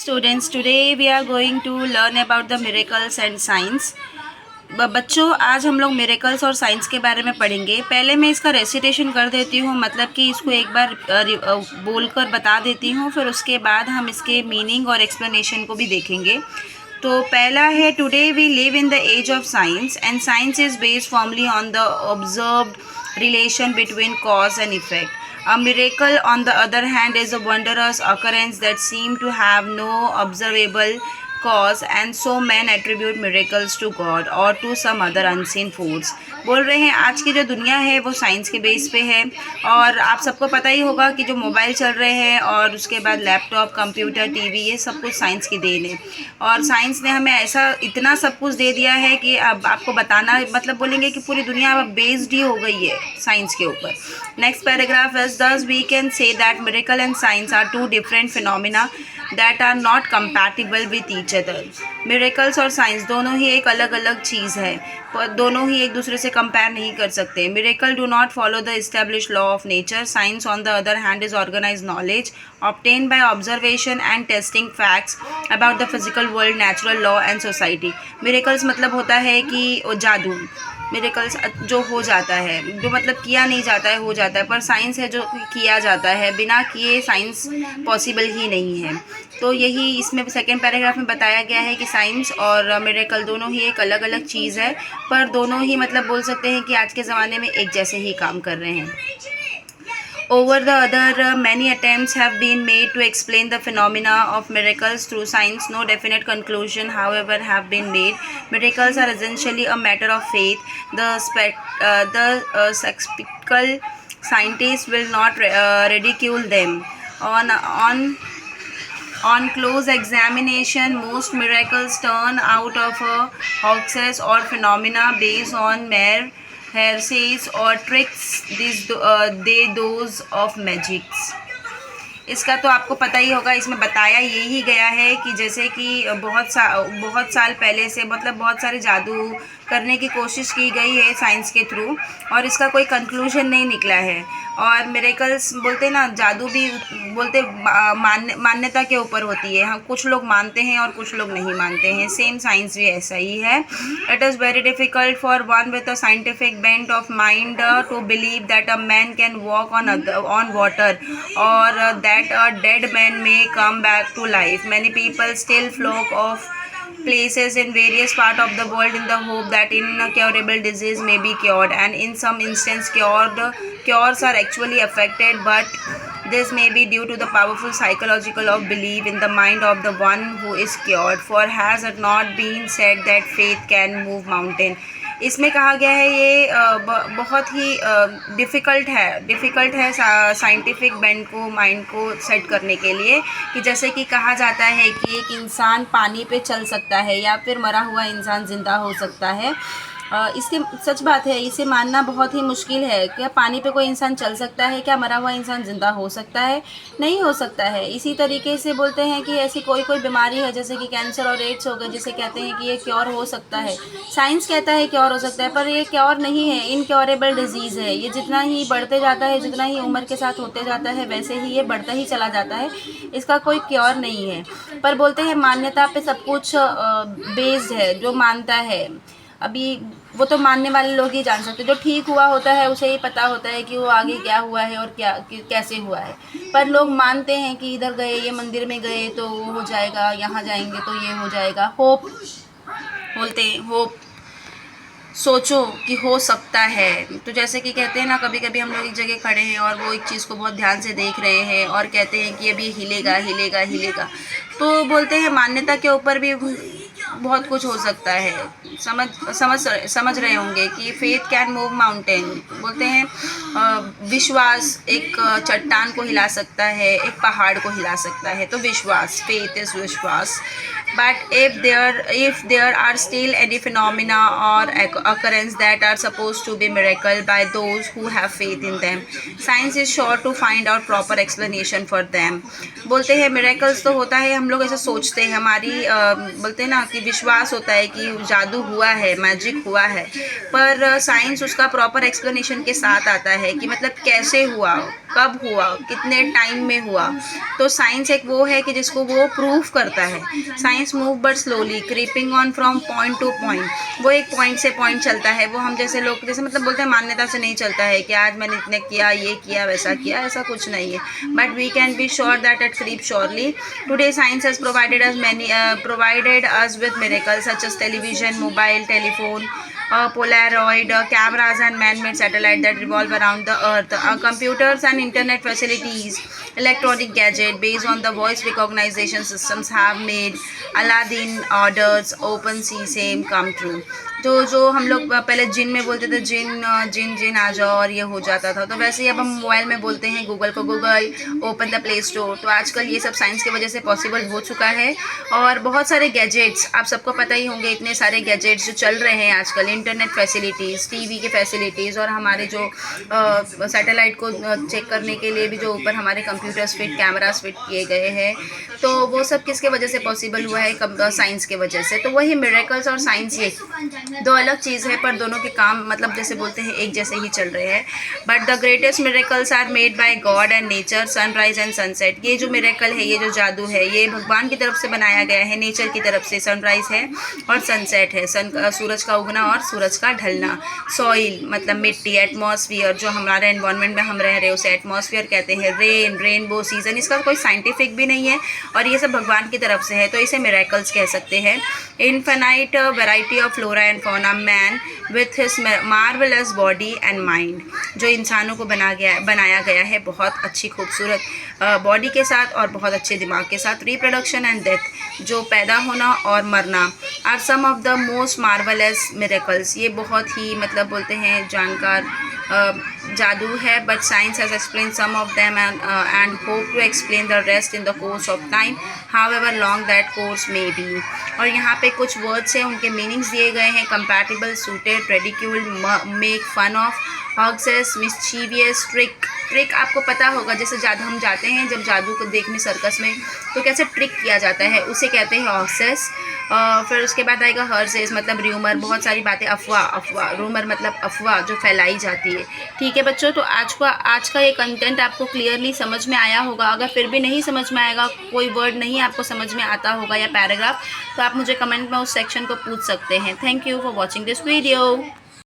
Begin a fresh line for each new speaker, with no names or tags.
Students, today we are going to learn about the miracles and science. बच्चों, आज हम लोग मिरेकल्स और साइंस के बारे में पढ़ेंगे। पहले मैं इसका रेसिटेशन कर देती हूँ, मतलब कि इसको एक बार बोलकर बता देती हूँ, फिर उसके बाद हम इसके मीनिंग और एक्सप्लेनेशन को भी देखेंगे। तो पहला है, today we live in the age of science and science is based formally on the observed relation between cause and effect. A miracle, on the other hand, is a wondrous occurrence that seems to have no observable cause, and so men attribute miracles to God or to some other unseen force. बोल रहे हैं आज की जो दुनिया है वो science के बेस पे है, और आप सबको पता ही होगा कि जो मोबाइल चल रहे हैं और उसके बाद लैपटॉप, कंप्यूटर, टीवी, ये सब कुछ साइंस की देन है। और साइंस ने हमें ऐसा इतना सब कुछ दे दिया है कि अब आपको बताना, मतलब बोलेंगे कि पूरी दुनिया अब बेस्ड ही हो गई है साइंस के ऊपर। Next paragraph is, thus we can say that miracle and science are two different phenomena that are not compatible with each other. Miracles और साइंस दोनों ही एक अलग अलग चीज़ है, पर दोनों ही एक दूसरे से कंपेयर नहीं कर सकते। Miracle do not follow the established law of nature. Science on the other hand is organised knowledge obtained by observation and testing facts about the physical world, natural law and society. Miracles मतलब होता है कि जादू, miracles जो हो जाता है, जो मतलब किया नहीं जाता है हो जाता है, पर साइंस है जो किया जाता है, बिना किए साइंस पॉसिबल ही नहीं है। तो यही इसमें सेकेंड पैराग्राफ में बताया गया है कि साइंस और मिरेकल दोनों ही एक अलग अलग चीज़ है, पर दोनों ही मतलब बोल सकते हैं कि आज के ज़माने में एक जैसे ही काम कर रहे हैं। Over the other, many attempts have been made to explain the phenomena of miracles through science. No definite conclusion, however, have been made. Miracles are essentially a matter of faith. The skeptical scientists will not ridicule them. On close examination, most miracles turn out of a hoaxes or phenomena based on mere heresies or tricks, those of magics. इसका तो आपको पता ही होगा, इसमें बताया यही गया है कि जैसे कि बहुत साल पहले से मतलब बहुत सारे जादू करने की कोशिश की गई है साइंस के थ्रू, और इसका कोई कंक्लूजन नहीं निकला है। और मिरेकल्स बोलते ना, जादू भी बोलते मान्यता के ऊपर होती है। हम कुछ लोग मानते हैं और कुछ लोग नहीं मानते हैं। सेम साइंस भी ऐसा ही है। It is very difficult for one with a scientific bent of mind to believe that a man can walk on water और that a dead man may come back to life. Many people still flock of places in various parts of the world in the hope that incurable disease may be cured, and in some instances cures are actually affected, but this may be due to the powerful psychological of belief in the mind of the one who is cured. For has it not been said that faith can move mountain? इसमें कहा गया है ये बहुत ही difficult है scientific bend को, mind को set करने के लिए, कि जैसे कि कहा जाता है कि एक इंसान पानी पे चल सकता है या फिर मरा हुआ इंसान ज़िंदा हो सकता है। इसके सच बात है, इसे मानना बहुत ही मुश्किल है। क्या पानी पे कोई इंसान चल सकता है? क्या मरा हुआ इंसान ज़िंदा हो सकता है? नहीं हो सकता है। इसी तरीके से बोलते हैं कि ऐसी कोई बीमारी है जैसे कि कैंसर और एड्स हो गए, जिसे कहते हैं कि ये क्योर हो सकता है। साइंस कहता है क्योर हो सकता है, पर ये क्योर नहीं है, इनक्योरेबल डिजीज़ है। ये जितना ही बढ़ते जाता है, जितना ही उम्र के साथ होते जाता है, वैसे ही ये बढ़ता ही चला जाता है। इसका कोई क्योर नहीं है। पर बोलते हैं मान्यता पे सब कुछ बेस्ड है। जो मानता है, अभी वो तो मानने वाले लोग ही जान सकते हैं। जो ठीक हुआ होता है उसे ही पता होता है कि वो आगे क्या हुआ है और कैसे हुआ है। पर लोग मानते हैं कि इधर गए, ये मंदिर में गए तो वो हो जाएगा, यहाँ जाएंगे तो ये हो जाएगा। होप बोलते हैं, होप सोचो कि हो सकता है। तो जैसे कि कहते हैं ना, कभी कभी हम लोग एक जगह खड़े हैं और वो एक चीज़ को बहुत ध्यान से देख रहे हैं और कहते हैं कि अभी हिलेगा हिलेगा हिलेगा। तो बोलते हैं मान्यता के ऊपर भी बहुत कुछ हो सकता है। समझ रहे होंगे कि फेथ कैन मूव माउंटेन। बोलते हैं विश्वास एक चट्टान को हिला सकता है, एक पहाड़ को हिला सकता है। तो विश्वास, फेथ इज विश्वास। But if there are still any phenomena or occurrence that are supposed to be miracle by those who have faith in them, science is sure to find out proper explanation for them. बोलते हैं miracles तो होता है, हम लोग ऐसा सोचते हैं, हमारी बोलते हैं ना कि विश्वास होता है कि जादू हुआ है, मैजिक हुआ है, पर साइंस उसका प्रॉपर एक्सप्लेनेशन के साथ आता है कि मतलब कैसे हुआ, कब हुआ, कितने टाइम में हुआ। तो साइंस एक वो है कि जिसको वो प्रूव करता है। Science move but slowly creeping on from point two point. वो एक पॉइंट से पॉइंट चलता है। वो हम जैसे लोग जैसे मतलब बोलते हैं मान्यता से नहीं चलता है कि आज मैंने इतने किया, ये किया, वैसा किया, ऐसा कुछ नहीं है। But we can be sure that it creep surely. Today science has provided us with miracles such as television, mobile telephone, Polaroid cameras and man-made satellite that revolve around the earth, computers and internet facilities, electronic gadget based on the voice recognition systems have made Aladdin orders open sesame come true. जो हम लोग पहले जिन में बोलते थे, जिन जिन आ जाओ और ये हो जाता था, तो वैसे ही अब हम मोबाइल में बोलते हैं गूगल को Google open the play store. तो आजकल ये सब साइंस की वजह से पॉसिबल हो चुका है। और बहुत सारे गैजेट्स आप सबको पता ही होंगे, इतने सारे गैजेट्स जो चल रहे हैं आजकल, इंटरनेट फैसिलिटीज़, टीवी की फैसिलिटीज़, और हमारे जो सैटेलाइट को चेक करने के लिए भी जो ऊपर हमारे कंप्यूटर्स फिट, कैमरास फिट किए गए हैं, तो वो सब किसके वजह से पॉसिबल हुआ है? साइंस के वजह से। तो वही मिरेकल्स और साइंस ये दो अलग चीज़ है, पर दोनों के काम मतलब जैसे बोलते हैं एक जैसे ही चल रहे हैं। But the greatest miracles are made by God and nature, sunrise and sunset. ये जो मिरेकल है, ये जो जादू है, ये भगवान की तरफ से बनाया गया है, नेचर की तरफ से। सनराइज है और सनसेट है, सूरज का उगना और सूरज का ढलना। सॉइल मतलब मिट्टी, एटमॉस्फेयर जो हमारे एनवायरनमेंट में हम रह रहे हैं उसे एटमॉस्फेयर कहते हैं। रेन, रेनबो, सीजन, इसका कोई साइंटिफिक भी नहीं है और ये सब भगवान की तरफ से है, तो इसे मिरेकल्स कह सकते हैं। Infinite variety of flora and fauna, man with his marvellous body and mind. जो इंसानों को बनाया गया है बहुत अच्छी खूबसूरत बॉडी के साथ और बहुत अच्छे दिमाग के साथ। रिप्रोडक्शन एंड डेथ, जो पैदा होना और मरना, are some of the most marvellous miracles. ये बहुत ही मतलब बोलते हैं जानकार जादू है। But science has explain some of them and hope to explain the rest in the course of time, however long that course may be. और यहाँ पे कुछ वर्ड्स हैं, उनके मीनिंग्स दिए गए हैं। Compatible, suited, ridicule, make fun of, hoaxes, mischievous, trick आपको पता होगा, जैसे जादू हम जाते हैं जब जादू को देखने सर्कस में, तो कैसे ट्रिक किया जाता है, उसे कहते हैं हॉक्सेस। फिर उसके बाद आएगा हर्सेस, मतलब र्यूमर, बहुत सारी बातें, अफवाह, रूमर मतलब अफवाह जो फैलाई जाती है। ठीक है बच्चों, तो आज का ये कंटेंट आपको क्लियरली समझ में आया होगा। अगर फिर भी नहीं समझ में आएगा, कोई वर्ड नहीं आपको समझ में आता होगा या पैराग्राफ, तो आप मुझे कमेंट में उस सेक्शन को पूछ सकते हैं। Thank you for watching this video.